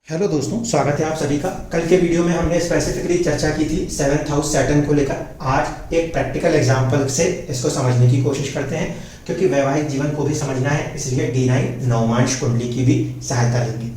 Hello दोस्तों, स्वागत है आप सभी का। कल के वीडियो में हमने स्पेसिफिकली चर्चा की थी सेवंथ हाउस सैटर्न को लेकर। आज एक प्रैक्टिकल एग्जांपल से इसको समझने की कोशिश करते हैं, क्योंकि वैवाहिक जीवन को भी समझना है, इसलिए D9 नवमांश कुंडली की भी सहायता लेंगे।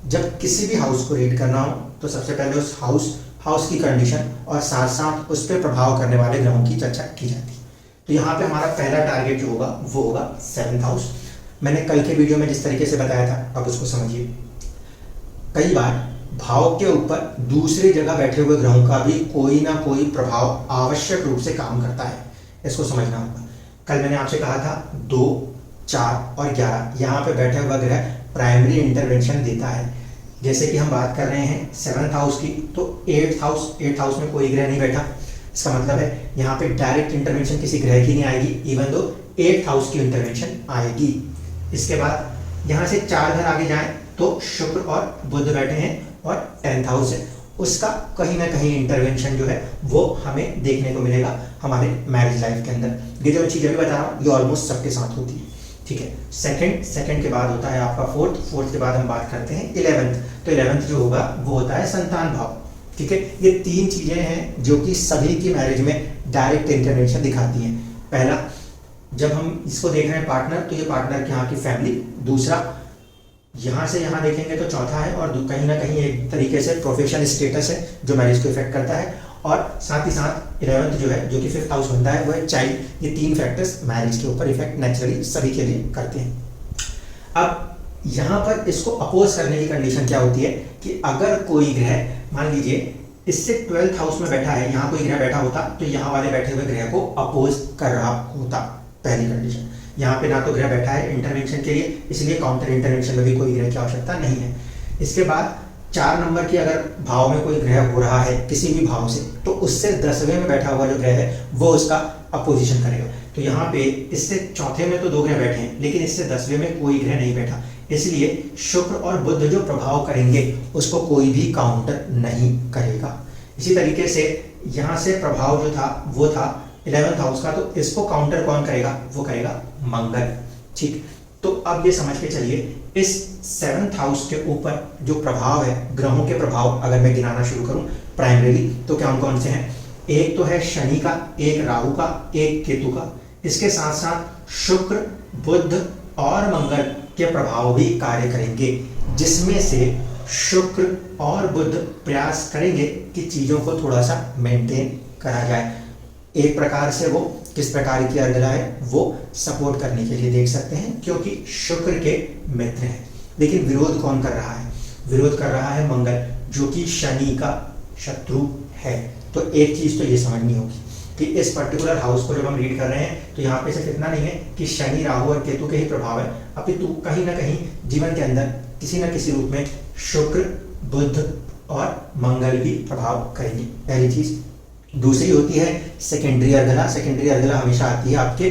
जब किसी भी हाउस को रीड करना हो तो सबसे पहले उस हाउस की कंडीशन और साथ साथ उस पर प्रभाव करने वाले ग्रहों की चर्चा की जाती है। तो यहाँ पे हमारा पहला टारगेट जो होगा वो होगा सेवंथ हाउस। मैंने कल के वीडियो में जिस तरीके से बताया था, अब उसको समझिए। कई बार भाव के ऊपर दूसरी जगह बैठे हुए ग्रहों का भी कोई ना कोई प्रभाव आवश्यक रूप से काम करता है, इसको समझना होगा। कल मैंने आपसे कहा था 2, 4 और 11 यहाँ पे बैठा हुआ ग्रह प्राइमरी इंटरवेंशन देता है। जैसे कि हम बात कर रहे हैं सेवंथ हाउस की, तो एट्थ हाउस में कोई ग्रह नहीं बैठा। इसका मतलब है यहाँ पे डायरेक्ट इंटरवेंशन किसी ग्रह की नहीं आएगी, इवन दो एट्थ हाउस की इंटरवेंशन आएगी। इसके बाद यहाँ से 4 घर आगे जाएं तो शुक्र और बुध बैठे हैं और 10th हाउस है, उसका कहीं ना कहीं इंटरवेंशन जो है वो हमें देखने को मिलेगा हमारे मैरिज लाइफ के अंदर। ये जो चीज़ अभी बता रहा हूँ ये ऑलमोस्ट सबके साथ होती है, ठीक है। सेकंड के बाद होता है आपका फोर्थ के बाद हम बात करते हैं 11th। तो 11th जो होगा वो होता है संतान भाव, ठीक है। ये 3 चीजें हैं जो कि सभी की मैरिज में डायरेक्ट इंटरवेंशन दिखाती हैं। पहला, जब हम इसको देख रहे हैं पार्टनर, तो ये पार्टनर के यहाँ की फैमिली। दूसरा, यहाँ से यहाँ देखेंगे तो चौथा है, और कहीं ना कहीं एक तरीके से प्रोफेशनल स्टेटस है जो मैरिज को इफेक्ट करता है। और साथ ही साथ 11th जो है, जो कि 5th हाउस बनता है, वो है चाइल्ड। ये 3 फैक्टर्स मैरिज के ऊपर इफेक्ट नेचुरली सभी के लिए करते हैं। अब यहाँ पर इसको अपोज करने की कंडीशन क्या होती है कि अगर कोई ग्रह, मान लीजिए इससे 12th हाउस में बैठा है, यहाँ कोई ग्रह बैठा होता तो यहाँ वाले बैठे हुए ग्रह को अपोज कर रहा होता। पहली कंडीशन, यहाँ पे ना तो ग्रह बैठा है इंटरवेंशन के लिए, इसलिए काउंटर इंटरवेंशन में भी कोई ग्रह की आवश्यकता नहीं है। इसके बाद 4 नंबर की अगर भाव में कोई ग्रह हो रहा है किसी भी भाव से, तो उससे 10वें में बैठा हुआ जो ग्रह है वो उसका अपोजिशन करेगा। तो यहाँ पे इससे चौथे में तो 2 ग्रह बैठे हैं, लेकिन इससे 10वें में कोई ग्रह नहीं बैठा, इसलिए शुक्र और बुध जो प्रभाव करेंगे उसको कोई भी काउंटर नहीं करेगा। इसी तरीके से यहाँ से प्रभाव जो था वो था 11th हाउस का, तो इसको काउंटर कौन करेगा? वो करेगा मंगल, ठीक। तो अब ये समझ के चलिए, इस 7th हाउस के ऊपर जो प्रभाव है, ग्रहों के प्रभाव अगर मैं गिनाना शुरू करूं प्राइमरीली, तो कौन से हैं? एक तो है शनि का, एक राहु का, एक केतु का। इसके साथ साथ शुक्र, बुध और मंगल के प्रभाव भी कार्य करेंगे, जिसमें से शुक्र और बुध प्रयास करेंगे कि चीजों को थोड़ा सा मेंटेन करा जाए। एक प्रकार से वो किस प्रकार की अर्गला है, वो सपोर्ट करने के लिए देख सकते हैं, क्योंकि शुक्र के मित्र हैं। लेकिन विरोध कौन कर रहा है? विरोध कर रहा है मंगल, जो कि शनि का शत्रु है। तो एक चीज तो ये समझनी होगी कि इस पर्टिकुलर हाउस को जब हम रीड कर रहे हैं तो यहाँ पे सिर्फ इतना नहीं है कि शनि, राहु और केतु के ही प्रभाव है, अपितु कहीं ना कहीं जीवन के अंदर किसी न किसी रूप में शुक्र, बुध और मंगल भी प्रभाव करेंगे, पहली चीज। दूसरी होती है सेकेंडरी अर्गला। सेकेंडरी अर्गला हमेशा आती है आपके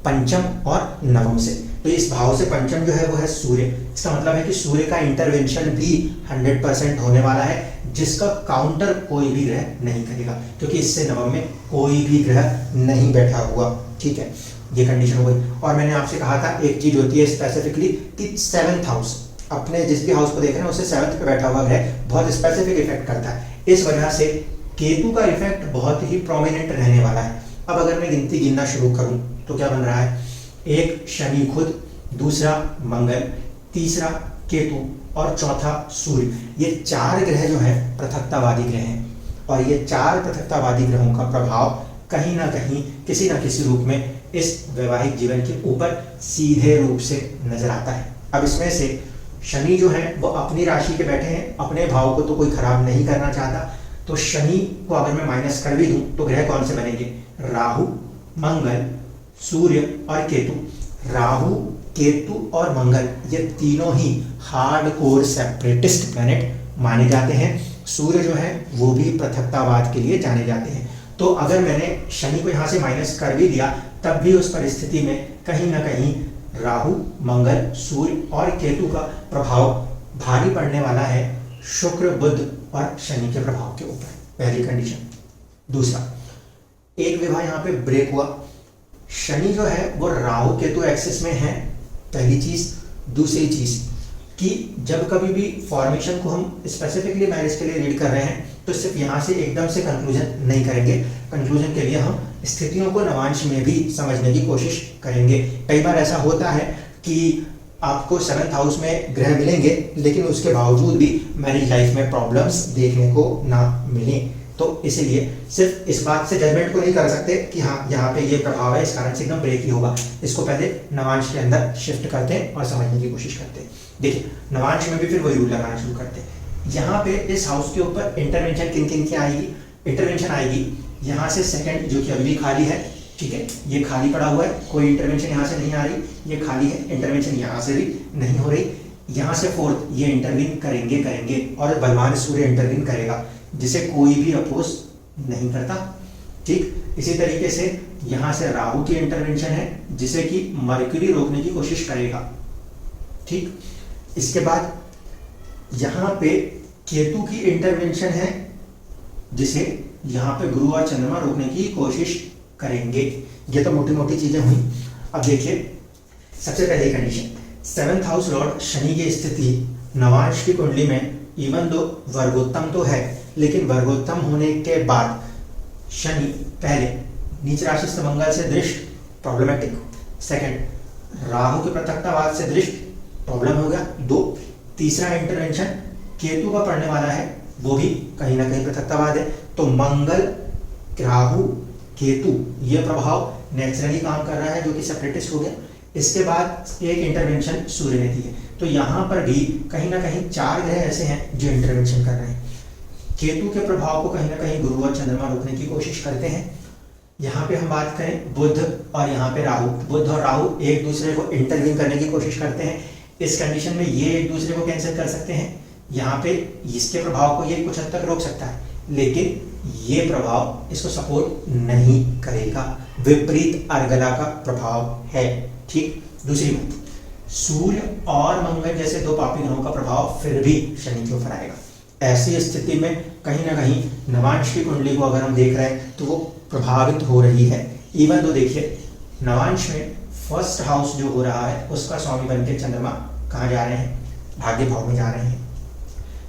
पंचम और नवम से। तो इस भाव से पंचम जो है वो है सूर्य। इसका मतलब है कि सूर्य का इंटरवेंशन भी 100% होने वाला है, जिसका काउंटर कोई भी ग्रह नहीं करेगा, क्योंकि इससे नवम में कोई भी ग्रह नहीं बैठा हुआ, ठीक है। ये कंडीशन हो गई। और मैंने आपसे कहा था एक चीज होती है स्पेसिफिकली कि 7th हाउस, अपने जिस भी हाउस को देख रहे हैं उससे 7th पे बैठा हुआ ग्रह बहुत स्पेसिफिक इफेक्ट करता है। इस वजह से केतु का इफेक्ट बहुत ही प्रोमिनेंट रहने वाला है। अब अगर मैं गिनती गिनना शुरू करूं तो क्या बन रहा है? एक शनि खुद, दूसरा मंगल, तीसरा केतु और चौथा सूर्य। ये 4 ग्रह जो हैं पृथकतावादी ग्रह हैं, और ये 4 पृथकतावादी ग्रहों का प्रभाव कहीं ना कहीं किसी ना किसी रूप में इस वैवाहिक जीवन के ऊपर सीधे रूप से नजर आता है। अब इसमें से शनि जो है वो अपनी राशि के बैठे हैं, अपने भाव को तो कोई खराब नहीं करना चाहता, तो शनि को अगर मैं माइनस कर भी दूं तो ग्रह कौन से बनेंगे? राहु, मंगल, सूर्य और केतु। राहु, केतु और मंगल ये तीनों ही हार्डकोर सेपरेटिस्ट प्लैनेट माने जाते हैं। सूर्य जो है वो भी पृथकतावाद के लिए जाने जाते हैं। तो अगर मैंने शनि को यहाँ से माइनस कर भी दिया, तब भी उस परिस्थिति में कहीं ना कहीं राहु, मंगल, सूर्य और केतु का प्रभाव भारी पड़ने वाला है शुक्र, बुध और शनि के प्रभाव के ऊपर, पहली कंडीशन। दूसरा, एक विवाह यहाँ पे ब्रेक हुआ, शनि जो है वो राहु केतु एक्सिस में है, पहली चीज। दूसरी चीज, कि जब कभी भी फॉर्मेशन को हम स्पेसिफिकली मैरिज के लिए रीड कर रहे हैं तो सिर्फ यहाँ से एकदम से कंक्लूजन नहीं करेंगे। कंक्लूजन के लिए हम स्थितियों को नवांश में भी समझने की कोशिश करेंगे। कई बार ऐसा होता है कि आपको 7th हाउस में ग्रह मिलेंगे लेकिन उसके बावजूद भी मैरिज लाइफ में प्रॉब्लम्स देखने को ना मिले, तो इसीलिए सिर्फ इस बात से जजमेंट को नहीं कर सकते कि हाँ यहाँ पे ये प्रभाव है इस कारण से एकदम ब्रेक ही होगा। इसको पहले नवांश के अंदर शिफ्ट करते हैं और समझने की कोशिश करते हैं। देखिए नवांश में भी फिर वही रूल लगाना शुरू करते हैं। यहाँ पे इस हाउस के ऊपर इंटरवेंशन किन किन की आएगी? इंटरवेंशन आएगी यहाँ से सेकंड जो कि अभी भी खाली है, ठीक है, ये खाली पड़ा हुआ है, कोई इंटरवेंशन यहाँ से नहीं आ रही, ये खाली है, इंटरवेंशन यहाँ से भी नहीं हो रही। यहाँ से फोर्थ ये इंटरवीन करेंगे और बलवान सूर्य इंटरवीन करेगा जिसे कोई भी अपोज नहीं करता, ठीक। इसी तरीके से यहाँ से राहु की इंटरवेंशन है जिसे कि मर्क्यूरी रोकने की कोशिश करेगा, ठीक। इसके बाद यहाँ पे केतु की इंटरवेंशन है जिसे यहाँ पे गुरु और चंद्रमा रोकने की कोशिश करेंगे। ये तो मोटी मोटी चीजें हुई। अब देखिए सबसे पहली condition, 7th house Lord Shani की स्थिति नवांश की कुंडली में इवन दो वर्गोत्तम तो है लेकिन वर्गोत्तम होने के बाद शनि पहले नीच राशि से मंगल से दृष्ट प्रॉब्लमेटिक, सेकंड राहु के पृथकतावाद से दृष्ट प्रॉब्लम हो गया, 2 तीसरा इंटरवेंशन केतु का पड़ने वाला है वो भी कहीं ना कहीं पृथकतावाद है, तो मंगल राहु केतु ये प्रभाव नेचुरली काम कर रहा है जो कि सेपरेटिस्ट हो गया। इसके बाद एक इंटरवेंशन सूर्य ने दी है, तो यहाँ पर भी कहीं ना कहीं 4 ग्रह ऐसे हैं जो इंटरवेंशन कर रहे हैं। केतु के प्रभाव को कहीं ना कहीं गुरु और चंद्रमा रोकने की कोशिश करते हैं। यहाँ पे हम बात करें बुध और यहाँ पे राहु, बुध और राहु एक दूसरे को इंटरवीन करने की कोशिश करते हैं। इस कंडीशन में ये एक दूसरे को कैंसिल कर सकते हैं, यहाँ पे इसके प्रभाव को ये कुछ हद तक रोक सकता है लेकिन ये प्रभाव इसको सपोर्ट नहीं करेगा, विपरीत अर्गला का प्रभाव है, ठीक। दूसरी बात, सूर्य और मंगल जैसे 2 पापी ग्रहों का प्रभाव फिर भी शनि के ऊपर आएगा। ऐसी स्थिति में कहीं ना कहीं नवांश की कुंडली को अगर हम देख रहे हैं तो वो प्रभावित हो रही है। इवन तो देखिए नवांश में 1st हाउस जो हो रहा है उसका स्वामी बन के चंद्रमा कहाँ जा रहे हैं? भाग्य भाव में जा रहे हैं।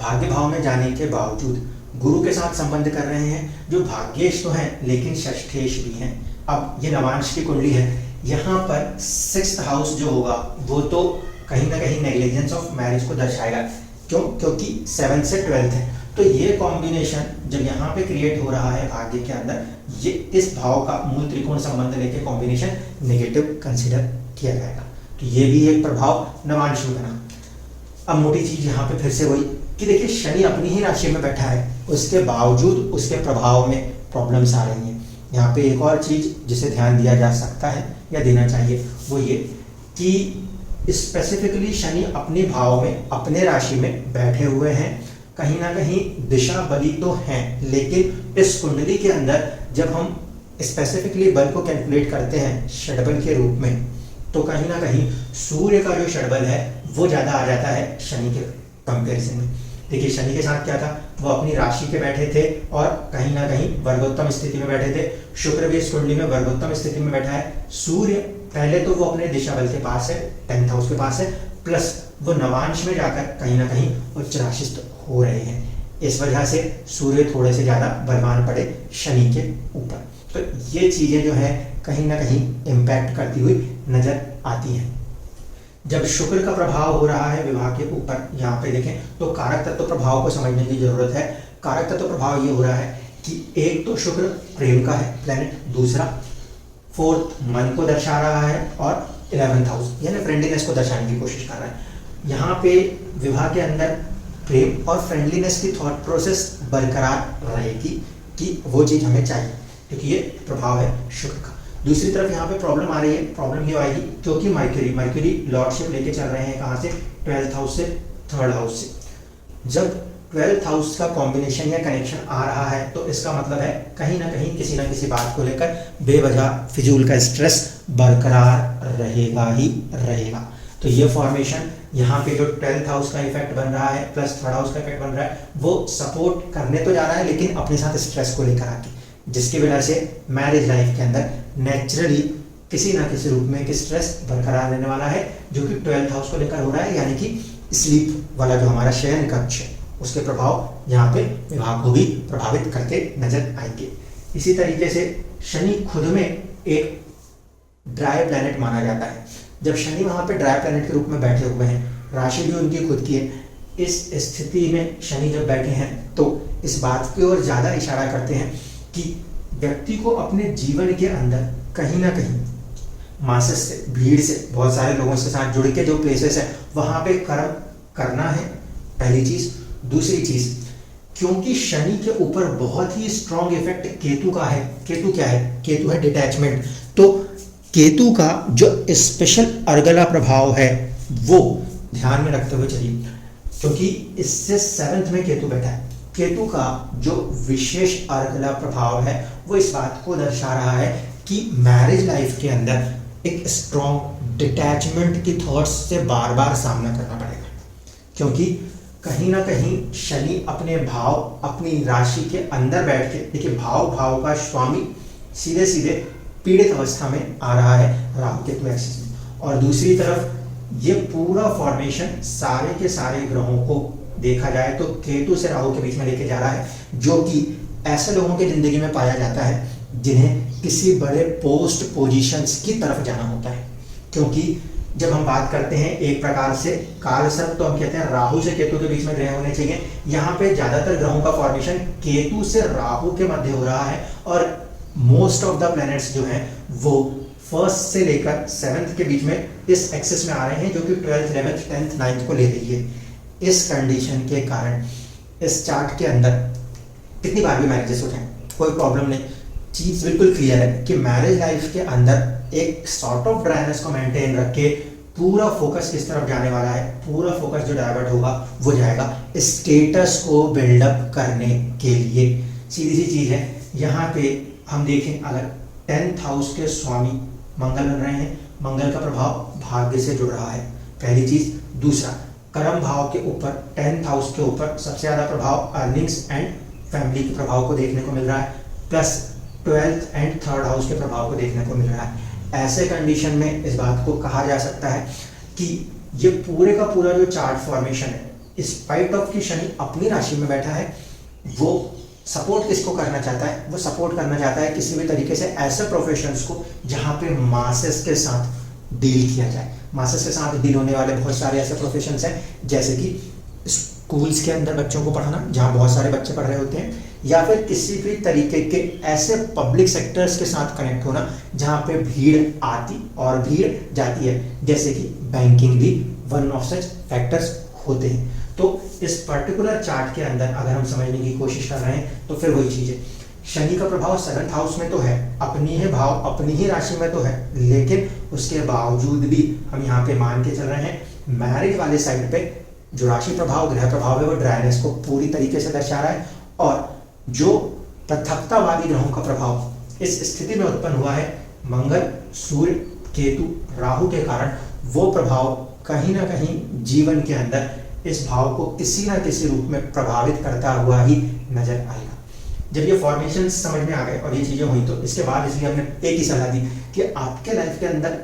भाग्य भाव में जाने के बावजूद गुरु के साथ संबंध कर रहे हैं जो भाग्येश तो हैं लेकिन षष्ठेश भी हैं। अब ये नवांश की कुंडली है, यहाँ पर 6th हाउस जो होगा वो तो कहीं ना कहीं नेग्लिजेंस ऑफ मैरिज को दर्शाएगा। क्यों? क्योंकि 7 से 12th है, तो ये कॉम्बिनेशन जब यहाँ पे क्रिएट हो रहा है भाग्य के अंदर, ये इस भाव का मूल त्रिकोण संबंध लेके कॉम्बिनेशन नेगेटिव कंसिडर किया जाएगा, तो ये भी एक प्रभाव नवांश में बना। अब मोटी चीज यहाँ पे फिर से वही कि देखिए शनि अपनी ही राशि में बैठा है, उसके बावजूद उसके प्रभाव में प्रॉब्लम्स आ रही हैं। यहाँ पे एक और चीज जिसे ध्यान दिया जा सकता है या देना चाहिए वो ये कि स्पेसिफिकली शनि अपने भाव में अपने राशि में बैठे हुए हैं, कहीं ना कहीं दिशा बली तो हैं, लेकिन इस कुंडली के अंदर जब हम स्पेसिफिकली बल को कैलकुलेट करते हैं षडबल के रूप में, तो कहीं ना कहीं सूर्य का जो षडबल है वो ज्यादा आ जाता है शनि के कंपैरिजन में। देखिए शनि के साथ क्या था, वो अपनी राशि पे बैठे थे और कहीं ना कहीं वर्गोत्तम स्थिति में बैठे थे। शुक्र भी इस कुंडली में वर्गोत्तम स्थिति में बैठा है। सूर्य पहले तो वो अपने दिशा बल के पास है, 10th हाउस के पास है, प्लस वो नवांश में जाकर कहीं ना कहीं उच्च राशिस्थ हो रहे हैं। इस वजह से सूर्य थोड़े से ज्यादा बलवान पड़े शनि के ऊपर। तो ये चीजें जो है कहीं ना कहीं इम्पैक्ट करती हुई नजर आती हैं। जब शुक्र का प्रभाव हो रहा है विवाह के ऊपर, यहाँ पे देखें तो कारक तत्व प्रभाव को समझने की जरूरत है। कारक तत्व प्रभाव ये हो रहा है कि एक तो शुक्र प्रेम का है प्लेनेट, दूसरा 4th मन को दर्शा रहा है और 11th हाउस यानी फ्रेंडलीनेस को दर्शाने की कोशिश कर रहा है। यहाँ पे विवाह के अंदर प्रेम और फ्रेंडलीनेस की थॉट प्रोसेस बरकरार रहेगी कि वो चीज हमें चाहिए, क्योंकि ये प्रभाव है शुक्र का। दूसरी तरफ यहाँ पे प्रॉब्लम आ रही है, प्रॉब्लम ये आएगी क्योंकि मर्क्यूरी लॉर्डशिप लेके चल रहे हैं कहाँ से? 12th हाउस से 3rd हाउस से। जब 12th हाउस का कॉम्बिनेशन या कनेक्शन आ रहा है तो इसका मतलब है कहीं ना कहीं किसी ना किसी बात को लेकर बेवजह फिजूल का स्ट्रेस बरकरार रहेगा ही रहेगा। तो ये फॉर्मेशन यहाँ पे जो 12th हाउस का इफेक्ट बन रहा है प्लस 3rd हाउस का इफेक्ट बन रहा है, वो सपोर्ट करने तो जा रहा है लेकिन अपने साथ स्ट्रेस को लेकर आके, जिसकी वजह से मैरिज लाइफ के अंदर नेचुरली किसी ना किसी रूप में एक स्ट्रेस बरकरार रहने वाला है जो कि 12th हाउस को लेकर हो रहा है, यानी कि स्लीप वाला जो हमारा शयन कक्ष है उसके प्रभाव यहाँ पे विवाह को भी प्रभावित करते नजर आएंगे। इसी तरीके से शनि खुद में एक ड्राई प्लैनेट माना जाता है। जब शनि वहां पे ड्राई प्लैनेट के रूप में बैठे हुए हैं, राशि भी उनकी खुद की है, इस स्थिति में शनि जब बैठे हैं तो इस बात की ओर ज्यादा इशारा करते हैं कि व्यक्ति को अपने जीवन के अंदर कहीं ना कहीं मासेस से, भीड़ से, बहुत सारे लोगों के साथ जुड़ के जो प्लेसेस है वहां पे कर्म करना है, पहली चीज। दूसरी चीज, क्योंकि शनि के ऊपर बहुत ही स्ट्रॉन्ग इफेक्ट केतु का है। केतु क्या है? केतु है डिटैचमेंट। तो केतु का जो स्पेशल अर्गला प्रभाव है वो ध्यान में रखते हुए चलिए, क्योंकि इससे 7th में केतु बैठा है। केतु का जो विशेष अर्गला प्रभाव है वो इस बात को दर्शा रहा है कि मैरिज लाइफ के अंदर एक स्ट्रॉन्ग डिटैचमेंट की थॉट्स से बार बार सामना करना पड़ेगा, क्योंकि कहीं ना कहीं शनि अपने भाव, अपनी राशि के अंदर बैठ के, देखिए भाव का स्वामी सीधे सीधे पीड़ित अवस्था में आ रहा है राहु केतु एक्सिस में। और दूसरी तरफ ये पूरा फॉर्मेशन सारे के सारे ग्रहों को देखा जाए तो केतु से राहु के बीच में लेके जा रहा है, जो कि ऐसे लोगों की जिंदगी में पाया जाता है जिन्हें किसी बड़े पोस्ट पोजीशंस की तरफ जाना होता है। क्योंकि जब हम बात करते हैं एक प्रकार से काल सर्प, तो हम कहते हैं राहु से केतु के बीच में ग्रह होने चाहिए। यहाँ पे ज्यादातर ग्रहों का फॉर्मेशन केतु से राहु के मध्य हो रहा है और मोस्ट ऑफ द प्लैनेट्स जो हैं वो 1st से लेकर 7th के बीच में इस एक्सिस में आ रहे हैं, जो कि 12th, 11th, 10th, 9th को ले रही है। इस कंडीशन के कारण इस चार्ट के अंदर कितनी बार भी मैरिजेस हो जाए कोई प्रॉब्लम नहीं। चीज बिल्कुल क्लियर है कि मैरिज लाइफ के अंदर एक सॉर्ट ऑफ ड्राइनेस को मेंटेन रख के पूरा फोकस किस तरफ जाने वाला है, पूरा फोकस जो डाइवर्ट होगा वो जाएगा स्टेटस को बिल्डअप करने के लिए। सीधी सी चीज है, यहाँ पे हम देखें अगर 10th हाउस के स्वामी मंगल बन रहे हैं, मंगल का प्रभाव भाग्य से जुड़ रहा है, पहली चीज। दूसरा, कर्म भाव के ऊपर 10th हाउस के ऊपर सबसे ज्यादा प्रभाव अर्निंग्स एंड फैमिली के प्रभाव को देखने को मिल रहा है, plus 12th and 3rd house के प्रभाव को देखने को मिल रहा है। ऐसे कंडीशन में इस बात को कहा जा सकता है कि ये पूरे का पूरा जो चार्ट फॉर्मेशन है, स्पाइट ऑफ कि शनि अपनी राशि में बैठा है, वो सपोर्ट किसको करना चाहता है? वो सपोर्ट करना चाहता है किसी भी तरीके से ऐसे प्रोफेशंस को जहां पे मासेस के साथ डील किया जाए। मासेस के साथ डील होने वाले बहुत सारे ऐसे प्रोफेशंस हैं, जैसे कि स्कूल्स के अंदर बच्चों को पढ़ाना, जहां बहुत सारे बच्चे पढ़ रहे होते हैं, या फिर किसी भी तरीके के ऐसे पब्लिक सेक्टर्स के साथ कनेक्ट होना जहां पे भीड़ आती और भीड़ जाती है, जैसे कि बैंकिंग भी वन ऑफ सच फैक्टर्स होते हैं। तो इस पर्टिकुलर चार्ट के अंदर अगर हम समझने की कोशिश कर रहे हैं तो फिर वही चीज है, शनि का प्रभाव 7th हाउस में तो है, अपनी ही भाव, अपनी ही राशि में तो है, लेकिन उसके बावजूद भी हम यहाँ पे मान के चल रहे हैं मैरिज वाले साइड पे जो राशि प्रभाव, ग्रह प्रभाव है, वो ड्राइनेस को पूरी तरीके से दर्शा रहा है। और जो पृथकतावादी ग्रहों का प्रभाव इस स्थिति में उत्पन्न हुआ है मंगल, सूर्य, केतु, राहु के कारण, वो प्रभाव कहीं ना कहीं जीवन के अंदर इस भाव को किसी ना किसी रूप में प्रभावित करता हुआ ही नजर आएगा। जब ये फॉर्मेशन समझ में आ गए और ये चीजें हुई तो इसके बाद इसलिए हमने एक ही सलाह दी कि आपके लाइफ के अंदर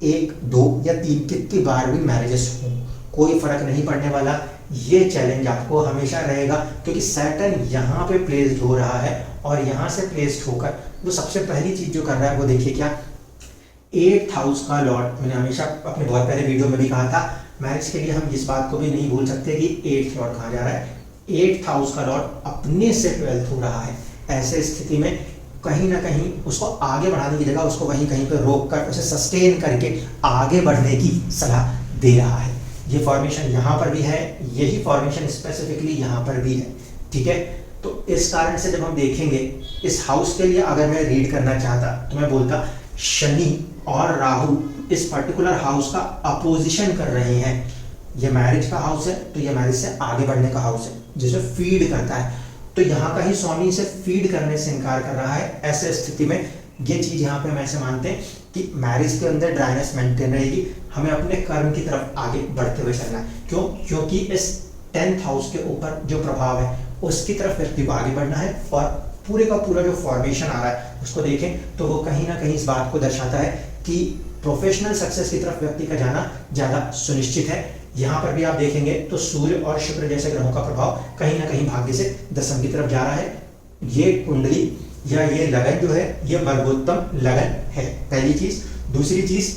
1, 2 या 3 कितनी बार भी मैरिजेस हों, कोई फर्क नहीं पड़ने वाला। ये चैलेंज आपको हमेशा रहेगा, क्योंकि सैटर्न यहाँ पे प्लेस्ड हो रहा है और यहाँ से प्लेस्ड होकर वो सबसे पहली चीज जो कर रहा है वो देखिए क्या, 8th हाउस का लॉर्ड। मैंने हमेशा अपने बहुत पहले वीडियो में भी कहा था, मैरिज के लिए हम इस बात को भी नहीं भूल सकते कि 8th लॉर्ड कहाँ जा रहा है। 8th हाउस का लॉर्ड अपने से 12th हो रहा है। ऐसे स्थिति में कहीं ना कहीं उसको आगे बढ़ाने की जगह उसको वहीं कहीं पर रोक कर उसे सस्टेन करके आगे बढ़ने की सलाह दे रहा है। ये फॉर्मेशन यहाँ पर भी है, यही फॉर्मेशन स्पेसिफिकली यहाँ पर भी है, ठीक है। तो इस कारण से जब हम देखेंगे इस हाउस के लिए अगर मैं रीड करना चाहता तो मैं बोलता शनि और राहु इस पर्टिकुलर हाउस का अपोजिशन कर रहे हैं। ये मैरिज का हाउस है तो ये मैरिज से आगे बढ़ने का हाउस है, जिसे फीड करता है। तो यहाँ का ही स्वामी इसे फीड करने से इनकार कर रहा है। ऐसे स्थिति में ये चीज यहाँ पे हम ऐसे मानते हैं कि मैरिज के अंदर ड्राइनेस मेंटेन रहेगी, हमें अपने कर्म की तरफ आगे बढ़ते हुए चलना है। क्यों? क्योंकि इस 10th हाउस के ऊपर जो प्रभाव है उसकी तरफ व्यक्ति को आगे बढ़ना है। और पूरे का पूरा जो फॉर्मेशन आ रहा है उसको देखें तो वो कहीं ना कहीं इस बात को दर्शाता है कि प्रोफेशनल सक्सेस की तरफ व्यक्ति का जाना ज़्यादा सुनिश्चित है। यहाँ पर भी आप देखेंगे तो सूर्य और शुक्र जैसे ग्रहों का प्रभाव कहीं ना कहीं भाग्य से दशम की तरफ जा रहा है। ये कुंडली या ये लगन जो है ये वर्गोत्तम लगन है, पहली चीज। दूसरी चीज,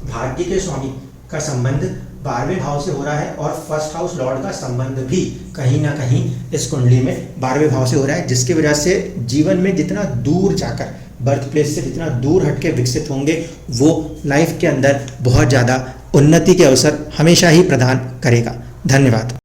भाग्य के स्वामी का संबंध 12वें भाव से हो रहा है और फर्स्ट हाउस लॉर्ड का संबंध भी कहीं ना कहीं इस कुंडली में 12वें भाव से हो रहा है, जिसकी वजह से जीवन में जितना दूर जाकर, बर्थ प्लेस से जितना दूर हटके विकसित होंगे, वो लाइफ के अंदर बहुत ज़्यादा उन्नति के अवसर हमेशा ही प्रदान करेगा। धन्यवाद।